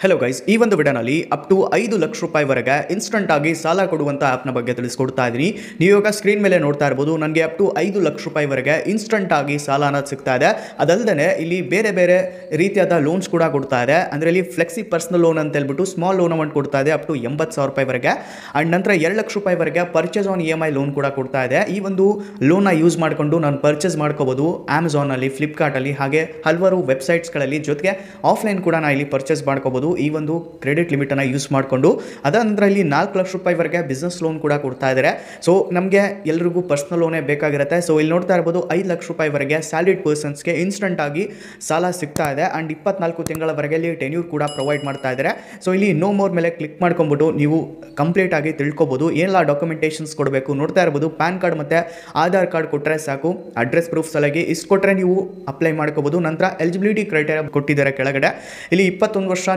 Hello guys, ಈ ಒಂದು ವಿಡಿಯೋನಲ್ಲಿ ಅಪ್ ಟು 5 ಲಕ್ಷ ರೂಪಾಯಿವರೆಗೆ ಇನ್ಸ್ಟಂಟ್ ಆಗಿ ಸಾಲ ಕೊಡುವಂಥ ಆ್ಯಪ್ನ ಬಗ್ಗೆ ತಿಳಿಸ್ಕೊಡ್ತಾ ಇದ್ದೀನಿ. ನೀವು ಇವಾಗ ಸ್ಕ್ರೀನ್ ಮೇಲೆ ನೋಡ್ತಾ ಇರ್ಬೋದು, ನನಗೆ ಅಪ್ ಟು 5 ಲಕ್ಷ ರೂಪಾಯಿವರೆಗೆ ಇನ್ಸ್ಟಂಟ್ ಆಗಿ ಸಾಲ ಅನ್ನೋದು ಸಿಗ್ತಾ ಇದೆ. ಅದಲ್ಲದೆ ಇಲ್ಲಿ ಬೇರೆ ಬೇರೆ ರೀತಿಯಾದ ಲೋನ್ಸ್ ಕೂಡ ಕೊಡ್ತಾ ಇದೆ. ಅಂದರೆ ಇಲ್ಲಿ ಫ್ಲೆಕ್ಸಿ ಪರ್ಸನಲ್ ಲೋನ್ ಅಂತ ಹೇಳ್ಬಿಟ್ಟು ಸ್ಮಾಲ್ ಲೋನ್ ಅಮೌಂಟ್ ಕೊಡ್ತಾ ಇದೆ ಅಪ್ ಟು 80,000 ರೂಪಾಯಿವರೆಗೆ. ಆ್ಯಂಡ್ ನಂತರ 2 ಲಕ್ಷ ರೂಪಾಯಿವರೆಗೆ ಪರ್ಚೇಸ್ ಆನ್ EMI ಲೋನ್ ಕೂಡ ಕೊಡ್ತಾ ಇದೆ. ಈ ಒಂದು ಲೋನ್ನ ಯೂಸ್ ಮಾಡಿಕೊಂಡು ನಾನು ಪರ್ಚೇಸ್ ಮಾಡ್ಕೋಬೋದು ಅಮೆಝಾನಲ್ಲಿ, ಫ್ಲಿಪ್ಕಾರ್ಟಲ್ಲಿ, ಹಾಗೆ ಹಲವಾರು ವೆಬ್ಸೈಟ್ಸ್ಗಳಲ್ಲಿ. ಜೊತೆಗೆ ಆಫ್ಲೈನ್ ಕೂಡ ನಾನು ಇಲ್ಲಿ ಪರ್ಚೇಸ್ ಮಾಡ್ಕೋಬೋದು ಈ ಒಂದು ಕ್ರೆಡಿಟ್ ಲಿಮಿಟನ್ನು ಯೂಸ್ ಮಾಡಿಕೊಂಡು. ಅದರ ನಂತರ ಇಲ್ಲಿ 4 ಲಕ್ಷ ರೂಪಾಯಿವರೆಗೆ ಬಿಸ್ನೆಸ್ ಲೋನ್ ಕೂಡ ಕೊಡ್ತಾ ಇದ್ದಾರೆ. ಸೊ ನಮಗೆ ಎಲ್ರಿಗೂ ಪರ್ಸನಲ್ ಲೋನೇ ಬೇಕಾಗಿರುತ್ತೆ. ಸೊ ಇಲ್ಲಿ ನೋಡ್ತಾ ಇರ್ಬೋದು 5 ಲಕ್ಷ ರೂಪಾಯಿವರೆಗೆ ಸ್ಯಾಲರಿಡ್ ಪರ್ಸನ್ಸ್ಗೆ ಇನ್ಸ್ಟಂಟ್ ಆಗಿ ಸಾಲ ಸಿಗ್ತಾ ಇದೆ. ಆ್ಯಂಡ್ 24 ತಿಂಗಳವರೆಗೆ ಇಲ್ಲಿ ಟೆನ್ಯೂರ್ ಕೂಡ ಪ್ರೊವೈಡ್ ಮಾಡ್ತಾ ಇದ್ದಾರೆ. ಸೊ ಇಲ್ಲಿ ನೋ ಮೋರ್ ಮೇಲೆ ಕ್ಲಿಕ್ ಮಾಡ್ಕೊಂಡ್ಬಿಟ್ಟು ನೀವು ಕಂಪ್ಲೀಟ್ ಆಗಿ ತಿಳ್ಕೊಬೋದು ಏನೆಲ್ಲ ಡಾಕ್ಯುಮೆಂಟೇಷನ್ಸ್ ಕೊಡಬೇಕು. ನೋಡ್ತಾ ಇರ್ಬೋದು ಪ್ಯಾನ್ ಕಾರ್ಡ್ ಮತ್ತು ಆಧಾರ್ ಕಾರ್ಡ್ ಕೊಟ್ಟರೆ ಸಾಕು. ಅಡ್ರೆಸ್ ಪ್ರೂಫ್ ಸಲಗಿ ಇಷ್ಟು ಕೊಟ್ಟರೆ ನೀವು ಅಪ್ಲೈ ಮಾಡ್ಕೋಬೋದು. ನಂತರ ಎಲಿಜಿಬಿಲಿಟಿ ಕ್ರೈಟೇರಿಯಾ ಕೊಟ್ಟಿದ್ದಾರೆ ಕೆಳಗಡೆ. ಇಲ್ಲಿ 21 ವರ್ಷ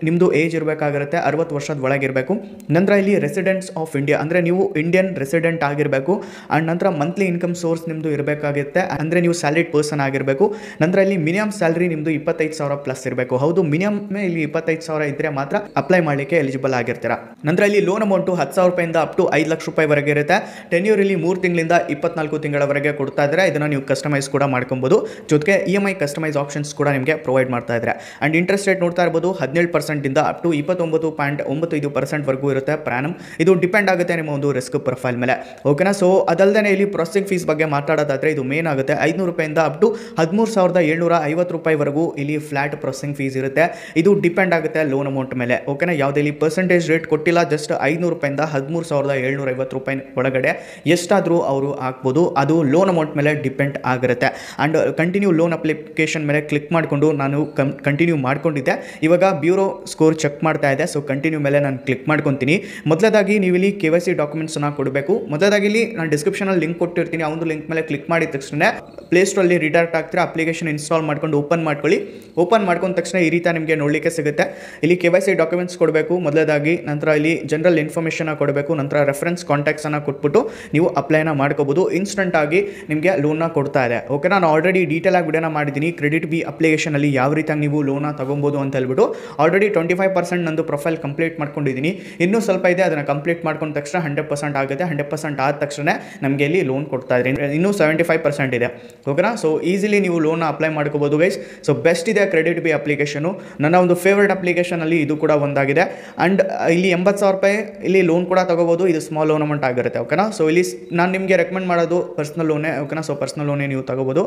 ನಿಮ್ಮದು ಏಜ್ ಇರಬೇಕಾಗಿರುತ್ತೆ, 60 ವರ್ಷದ ಒಳಗಿರಬೇಕು. ನಂತರ ಇಲ್ಲಿ ರೆಸಿಡೆಂಟ್ಸ್ ಆಫ್ ಇಂಡಿಯಾ ಅಂದರೆ ನೀವು ಇಂಡಿಯನ್ ರೆಸಿಡೆಂಟ್ ಆಗಿರಬೇಕು. ಆ್ಯಂಡ್ ನಂತರ ಮಂತ್ಲಿ ಇನ್ಕಮ್ ಸೋರ್ಸ್ ನಿಮ್ಮದು ಇರಬೇಕಾಗುತ್ತೆ, ಅಂದರೆ ನೀವು ಸ್ಯಾಲರಿಡ್ ಪರ್ಸನ್ ಆಗಿರಬೇಕು. ನಂತರ ಇಲ್ಲಿ ಮಿನಿಮಮ್ ಸ್ಯಾಲರಿ ನಿಮ್ಮದು 25,000 ಪ್ಲಸ್ ಇರಬೇಕು. ಹೌದು, ಮಿನಿಮಮ್ ಇಲ್ಲಿ 25,000 ಇದ್ದರೆ ಮಾತ್ರ ಅಪ್ಲೈ ಮಾಡಲಿಕ್ಕೆ ಎಲಿಜಿಬಲ್ ಆಗಿರ್ತೀರಾ. ನಂತರ ಇಲ್ಲಿ ಲೋನ್ ಅಮೌಂಟು 10,000 ರೂಪಾಯಿಂದ ಅಪ್ ಟು 5 ಲಕ್ಷ ರೂಪಾಯಿವರೆಗೆ ಇರುತ್ತೆ. ಟೆನ್ಯೂರ್ ಇಲ್ಲಿ 3 ತಿಂಗಳಿಂದ 24 ತಿಂಗಳವರೆಗೆ ಕೊಡ್ತಾ ಇದ್ದಾರೆ. ಇದನ್ನು ನೀವು ಕಸ್ಟಮೈಸ್ ಕೂಡ ಮಾಡ್ಕೊಬೋದು. ಜೊತೆಗೆ EMI ಕಸ್ಟಮೈಸ್ ಆಪ್ಷನ್ಸ್ ಕೂಡ ನಿಮಗೆ ಪ್ರೊವೈಡ್ ಮಾಡ್ತಾ ಇದ್ದಾರೆ. ಆ್ಯಂಡ್ ಇಂಟ್ರೆಸ್ಟ್ ರೇಟ್ ನೋಡ್ತಾ ಇರ್ಬೋದು 17% ಇಂದ ಅಪ್ ಟು 29.95% ವರೆಗೂ ಇರುತ್ತೆ ಪ್ರಯಾಣಂ. ಇದು ಡಿಪೆಂಡ್ ಆಗುತ್ತೆ ನಿಮ್ಮ ಒಂದು ರಿಸ್ಕ್ ಪ್ರೊಫೈಲ್ ಮೇಲೆ. ಓಕೆನಾ. ಸೊ ಅದಲ್ಲದೆ ಇಲ್ಲಿ ಪ್ರೊಸೆಸಿಂಗ್ ಫೀಸ್ ಬಗ್ಗೆ ಮಾತಾಡೋದಾದರೆ ಇದು ಮೇನ್ ಆಗುತ್ತೆ. 500 ರೂಪಾಯಿಂದ ಅಪ್ ಟು 13,750 ರೂಪಾಯಿವರೆಗೂ ಇಲ್ಲಿ ಫ್ಲಾಟ್ ಪ್ರೊಸೆಸಿಂಗ್ ಫೀಸ್ ಇರುತ್ತೆ. ಇದು ಡಿಪೆಂಡ್ ಆಗುತ್ತೆ ಲೋನ್ ಅಮೌಂಟ್ ಮೇಲೆ. ಓಕೆನಾ. ಯಾವುದೇ ಇಲ್ಲಿ ಪರ್ಸೆಂಟೇಜ್ ರೇಟ್ ಕೊಟ್ಟಿಲ್ಲ. ಜಸ್ಟ್ 500 ರೂಪಾಯಿಂದ 13,750 ರೂಪಾಯಿ ಒಳಗಡೆ ಎಷ್ಟಾದರೂ ಅವರು ಹಾಕ್ಬೋದು. ಅದು ಲೋನ್ ಅಮೌಂಟ್ ಮೇಲೆ ಡಿಪೆಂಡ್ ಆಗಿರುತ್ತೆ. ಆ್ಯಂಡ್ ಕಂಟಿನ್ಯೂ ಲೋನ್ ಅಪ್ಲಿಕೇಶನ್ ಮೇಲೆ ಕ್ಲಿಕ್ ಮಾಡಿಕೊಂಡು ನಾನು ಕಂಟಿನ್ಯೂ ಮಾಡ್ಕೊಂಡಿದ್ದೆ. ಇವಾಗ ಬ್ಯೂರೋ ಸ್ಕೋರ್ ಚೆಕ್ ಮಾಡ್ತಾ ಇದೆ. ಸೊ ಕಂಟಿನ್ಯೂ ಮೇಲೆ ನಾನು ಕ್ಲಿಕ್ ಮಾಡ್ಕೊತೀನಿ. ಮೊದಲದಾಗಿ ನೀವು ಇಲ್ಲಿ KYC ಡಾಕ್ಯುಮೆಂಟ್ಸನ್ನು ಕೊಡಬೇಕು. ಮೊದಲಾಗಿ ಇಲ್ಲಿ ನಾನು ಡಿಸ್ಕ್ರಿಪ್ಷನಲ್ಲಿ ಲಿಂಕ್ ಕೊಟ್ಟಿರ್ತೀನಿ. ಆ ಒಂದು ಲಿಂಕ್ ಮೇಲೆ ಕ್ಲಿಕ್ ಮಾಡಿದ ತಕ್ಷಣ ಪ್ಲೇಸ್ಟೋರಲ್ಲಿ ರಿಡೈರೆಕ್ಟ್ ಆಗ್ತೀರಾ. ಅಪ್ಲಿಕೇಶನ್ ಇನ್ಸ್ಟಾಲ್ ಮಾಡ್ಕೊಂಡು ಓಪನ್ ಮಾಡ್ಕೊಳ್ಳಿ. ಓಪನ್ ಮಾಡ್ಕೊಂಡ ತಕ್ಷಣ ಈ ರೀತಿ ನಿಮಗೆ ನೋಡಲಿಕ್ಕೆ ಸಿಗುತ್ತೆ. ಇಲ್ಲಿ KYC ಡಾಕ್ಯುಮೆಂಟ್ಸ್ ಕೊಡಬೇಕು ಮೊದಲದಾಗಿ. ನಂತರ ಇಲ್ಲಿ ಜನರಲ್ ಇನ್ಫಾರ್ಮೇಷನ್ ಕೊಡಬೇಕು. ನಂತರ ರೆಫರೆನ್ಸ್ ಕಾಂಟ್ಯಾಕ್ಟ್ಸನ್ನು ಕೊಟ್ಬಿಟ್ಟು ನೀವು ಅಪ್ಲೈನ ಮಾಡ್ಕೋಬೋದು. ಇನ್ಸ್ಟಂಟ್ ಆಗಿ ನಿಮಗೆ ಲೋನ್ನ ಕೊಡ್ತಾ ಇದೆ. ಓಕೆ, ನಾನು ಆಲ್ರೆಡಿ ಡೀಟೇಲ್ ಆಗಿ ವಿಡಿಯೋನ ಮಾಡಿದ್ದೀನಿ ಕ್ರೆಡಿಟ್ ಬಿ ಅಪ್ಲಿಕೇಶನಲ್ಲಿ ಯಾವ ರೀತಿಯಾಗಿ ನೀವು ಲೋನ ತಗೊಬೋದು ಅಂತ ಹೇಳ್ಬಿಟ್ಟು. ಆಲ್ರೆಡಿ 25% ನಂದು ಪ್ರೊಫೈಲ್ ಕಂಪ್ಲೀಟ್ ಮಾಡ್ಕೊಂಡಿದ್ದೀನಿ. ಇನ್ನೂ ಸ್ವಲ್ಪ ಇದೆ, ಅದನ್ನು ಕಂಪ್ಲೀಟ್ ಮಾಡ್ಕೊಂಡ ತಕ್ಷಣ 100% ಆಗುತ್ತೆ. 100% ಆದ ತಕ್ಷಣ ನಮಗೆ ಇಲ್ಲಿ ಲೋನ್ ಕೊಡ್ತಾ ಇದ್ದೀನಿ. ಇನ್ನೂ 75% ಇದೆ. ಓಕೆನಾ. ಸೊ ಈಸಿಲಿ ನೀವು ಲೋನ್ನ ಅಪ್ಲೈ ಮಾಡ್ಕೋಬೋದು ಗೈಸ್. ಸೊ ಬೆಸ್ಟ್ ಇದೆ ಕ್ರೆಡಿಟ್ ಬಿ ಅಪ್ಲಿಕೇಶನು. ನನ್ನ ಒಂದು ಫೇವ್ರೇಟ್ ಅಪ್ಲಿಕೇಶನಲ್ಲಿ ಇದು ಕೂಡ ಒಂದಾಗಿದೆ. ಆ್ಯಂಡ್ ಇಲ್ಲಿ 80,000 ರೂಪಾಯಿ ಇಲ್ಲಿ ಲೋನ್ ಕೂಡ ತಗೋಬೋದು. ಇದು ಸ್ಮಾಲ್ ಲೋನ್ ಅಮೌಂಟ್ ಆಗಿರುತ್ತೆ. ಓಕೆನಾ. ಸೊ ಇಲ್ಲಿ ನಾನು ನಿಮಗೆ ರೆಕಮೆಂಡ್ ಮಾಡೋದು ಪರ್ಸನಲ್ ಲೋನೇ. ಓಕೆನಾ. ಸೊ ಪರ್ಸನಲ್ ಲೋನೇ ನೀವು ತಗೋಬೋದು.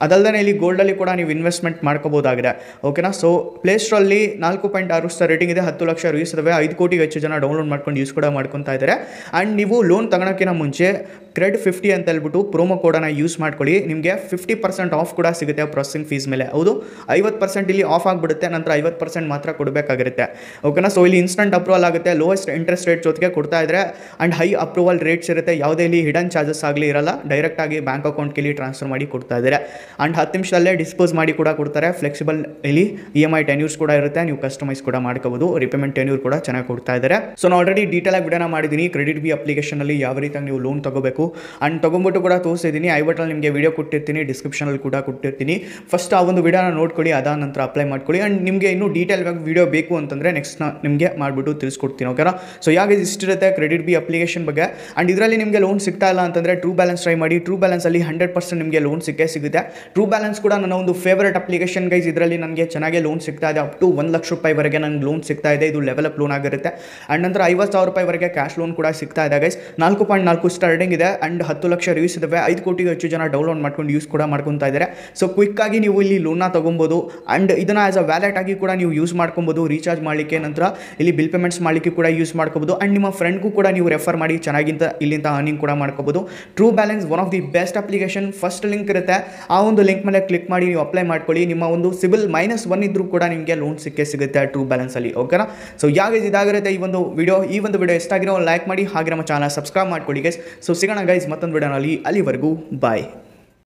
ಅದಲ್ಲದೆ ಇಲ್ಲಿ ಗೋಲ್ಡಲ್ಲಿ ಕೂಡ ನೀವು ಇನ್ವೆಸ್ಟ್ಮೆಂಟ್ ಮಾಡ್ಕೋಬೋದಾಗಿದೆ. ಓಕೆನಾ. ಸೊ ಪ್ಲೇಸ್ಟೋರಲ್ಲಿ 4.6 ಸ್ಟಾರ್ ರೇಟಿಂಗ್ ಇದೆ. 10 ಲಕ್ಷ ರಿವ್ಯೂಸ್ ಇದಾವೆ. 5 ಕೋಟಿಗೆ ಹೆಚ್ಚು ಜನ ಡೌನ್ಲೋಡ್ ಮಾಡ್ಕೊಂಡು ಯೂಸ್ ಕೂಡ ಮಾಡ್ಕೊತಾ ಇದ್ದಾರೆ. ಆ್ಯಂಡ್ ನೀವು ಲೋನ್ ತಗೊಳಕ್ಕಿಂತ ಮುಂಚೆ ಕ್ರೆಡ್ 50 ಅಂತ ಹೇಳ್ಬಿಟ್ಟು ಪ್ರೋಮೋ ಕೋಡನ್ನು ಯೂಸ್ ಮಾಡ್ಕೊಳ್ಳಿ. ನಿಮಗೆ 50% ಆಫ್ ಕೂಡ ಸಿಗುತ್ತೆ ಪ್ರೊಸೆಸಿಂಗ್ ಫೀಸ್ ಮೇಲೆ. ಹೌದು, 50% ಇಲ್ಲಿ ಆಫ್ ಆಗಿಬಿಡುತ್ತೆ. ನಂತರ 50% ಮಾತ್ರ ಕೊಡಬೇಕಾಗಿರುತ್ತೆ. ಓಕೆನಾ. ಸೊ ಇಲ್ಲಿ ಇನ್ಸ್ಟಂಟ್ ಅಪ್ರೂವಲ್ ಆಗುತ್ತೆ. ಲೋಯೆಸ್ಟ್ ಇಂಟ್ರೆಸ್ಟ್ ರೇಟ್ ಜೊತೆಗೆ ಕೊಡ್ತಾ ಇದ್ದಾರೆ. ಆ್ಯಂಡ್ ಹೈ ಅಪ್ರೂವಲ್ ರೇಟ್ಸ್ ಇರುತ್ತೆ. ಯಾವುದೇ ಇಲ್ಲಿ ಹಿಡನ್ ಚಾರ್ಜಸ್ ಆಗಲಿ ಇರಲ್ಲ. ಡೈರೆಕ್ಟಾಗಿ ಬ್ಯಾಂಕ್ ಅಕೌಂಟ್ಗೆ ಇಲ್ಲಿ ಟ್ರಾನ್ಸ್ಫರ್ ಮಾಡಿ ಕೊಡ್ತಾ ಇದ್ದಾರೆ. ಆ್ಯಂಡ್ 10 ನಿಮಿಷದಲ್ಲೇ ಡಿಸ್ಪೋಸ್ ಮಾಡಿ ಕೂಡ ಕೊಡ್ತಾರೆ. ಫ್ಲೆಕ್ಸಿಬಲ್ ಇಲ್ಲಿ EMI ಟೆನ್ಯೂರ್ಸ್ ಕೂಡ ಇರುತ್ತೆ. ನೀವು ಕಸ್ಟಮೈಸ್ ಕೂಡ ಮಾಡ್ಕೋಬೋದು. ರಿಪೇಮೆಂಟ್ ಟೆನ್ಯೂರ್ ಕೂಡ ಚೆನ್ನಾಗಿ ಕೊಡ್ತಾ ಇದ್ದಾರೆ. ಸೊ ನಾನು ಆಲ್ರೆಡಿ ಡೀಟೇಲ್ ಆಗಿ ವಿಡಿಯೋನ ಮಾಡಿದ್ದೀನಿ ಕ್ರೆಡಿಟ್ ಬಿ ಅಪ್ಲಿಕೇಶನಲ್ಲಿ ಯಾವ ರೀತಿಯಾಗಿ ನೀವು ಲೋನ್ ತಗೋಬೇಕು. ಆ್ಯಂಡ್ ತೊಗೊಂಬಿಟ್ಟು ಕೂಡ ತೋರಿಸಿದ್ದೀನಿ. ಐ ಬಟನಲ್ಲಿ ನಿಮಗೆ ವಿಡಿಯೋ ಕೊಟ್ಟಿರ್ತೀನಿ, ಡಿಸ್ಕ್ರಿಪ್ಷನಲ್ಲಿ ಕೂಡ ಕೊಟ್ಟಿರ್ತೀನಿ. ಫಸ್ಟ್ ಆ ಒಂದು ವಿಡಿಯೋನ ನೋಡ್ಕೊಳ್ಳಿ, ಅದಾದ ನಂತರ ಅಪ್ಲೈ ಮಾಡ್ಕೊಳ್ಳಿ. ಆ್ಯಂಡ್ ನಿಮಗೆ ಇನ್ನೂ ಡೀಟೇಲ್ ಆಗಿ ವಿಡಿಯೋ ಬೇಕು ಅಂತಂದರೆ ನೆಕ್ಸ್ಟ್ ನಿಮಗೆ ಮಾಡಿಬಿಟ್ಟು ತಿಳಿಸ್ಕೊಡ್ತೀನಿ. ಓಕೆನಾ. ಸೊ ಯಾಕೆ ಇಷ್ಟಿರುತ್ತೆ ಕ್ರೆಡಿಟ್ ಬಿ ಅಪ್ಲಿಕೇಶನ್ ಬಗ್ಗೆ. ಆ್ಯಂಡ್ ಇದರಲ್ಲಿ ನಿಮಗೆ ಲೋನ್ ಸಿಗ್ತಾ ಇಲ್ಲ ಅಂತಂದರೆ ಟ್ರೂ ಬ್ಯಾಲೆನ್ಸ್ ಟ್ರೈ ಮಾಡಿ. ಟ್ರೂ ಬ್ಯಾಲೆನ್ಸಲ್ಲಿ 100% ನಿಮಗೆ ಲೋನ್ ಸಿಗುತ್ತೆ. ಟ್ರೂ ಬ್ಯಾಲೆನ್ಸ್ ಕೂಡ ನನ್ನ ಒಂದು ಫೇವರೇಟ್ ಅಪ್ಲಿಕೇಶನ್ ಗೈಸ್. ಇದರಲ್ಲಿ ನನಗೆ ಚೆನ್ನಾಗಿ ಲೋನ್ ಸಿಗ್ತಾ ಇದೆ. ಅಪ್ ಟು 1 ಲಕ್ಷ ರೂಪಾಯಿವರೆಗೆ ನನಗೆ ಲೋನ್ ಸಿಗ್ತಾ ಇದೆ. ಇದು ಲೆವೆಲ್ ಅಪ್ ಲೋನ್ ಆಗಿರುತ್ತೆ. ಆ್ಯಂಡ್ ನಂತರ 50,000 ರೂಪಾಯಿವರೆಗೆ ಕ್ಯಾಶ್ ಲೋನ್ ಕೂಡ ಸಿಗ್ತಾ ಇದೆ ಗೈಸ್. 4.4 ಸ್ಟಾರ್ ರೇಟಿಂಗ್ ಇದೆ. ಆ್ಯಂಡ್ 10 ಲಕ್ಷ ರಿವ್ಯೂಸ್ ಇದಾವೆ. 5 ಕೋಟಿಗೆ ಹೆಚ್ಚು ಜನ ಡೌನ್ಲೋಡ್ ಮಾಡ್ಕೊಂಡು ಯೂಸ್ ಕೂಡ ಮಾಡ್ಕೊತಾ ಇದ್ದಾರೆ. ಸೊ ಕ್ವಿಕ್ ಆಗಿ ನೀವು ಇಲ್ಲಿ ಲೋನ್ನ ತಗೊಬೋದು. ಆ್ಯಂಡ್ ಇದನ್ನು ಆಸ್ ಅ ವ್ಯಾಲೆಟ್ ಆಗಿ ಕೂಡ ನೀವು ಯೂಸ್ ಮಾಡ್ಕೊಬೋದು. ರೀಚಾರ್ಜ್ ಮಾಡಲಿಕ್ಕೆ, ನಂತರ ಇಲ್ಲಿ ಬಿಲ್ ಪೇಮೆಂಟ್ಸ್ ಮಾಡಲಿಕ್ಕೆ ಕೂಡ ಯೂಸ್ ಮಾಡ್ಕೋಬೋದು. ಆ್ಯಂಡ್ ನಿಮ್ಮ ಫ್ರೆಂಡ್ಗೂ ಕೂಡ ನೀವು ರೆಫರ್ ಮಾಡಿ ಚೆನ್ನಾಗಿಂತ ಇಲ್ಲಿಂದ ಅರ್ನಿಂಗ್ ಕೂಡ ಮಾಡ್ಕೋಬೋದು. True balance one of the best application. First link ಇರುತ್ತೆ, ಆ ಒಂದು ಲಿಂಕ್ ಮೇಲೆ ಕ್ಲಿಕ್ ಮಾಡಿ ನೀವು ಅಪ್ಲೈ ಮಾಡ್ಕೊಳ್ಳಿ. ನಿಮ್ಮ ಒಂದು ಸಿಬಿಲ್ -1 ಇದ್ರೂ ಕೂಡ ನಿಮಗೆ ಲೋನ್ ಸಿಗುತ್ತೆ ಟ್ರೂ ಬ್ಯಾಲೆನ್ಸಲ್ಲಿ. ಓಕೆನಾ. ಸೊ ಯಾವಾಗ ಇದಾಗಿರುತ್ತೆ ಈ ಒಂದು ವಿಡಿಯೋ ಇಷ್ಟ ಆಗಿರೋ ಲೈಕ್ ಮಾಡಿ. ಹಾಗೆ ನಮ್ಮ ಚಾನಲ್ ಸಬ್ಸ್ಕ್ರೈಬ್ ಮಾಡ್ಕೊಳ್ಳಿ ಗೈಸ್. ಸೊ ಸಿಗೋಣ ಗೈಸ್ ಮತ್ತೊಂದು ವಿಡಿಯೋನಲ್ಲಿ. ಅಲ್ಲಿವರೆಗೂ ಬಾಯ್.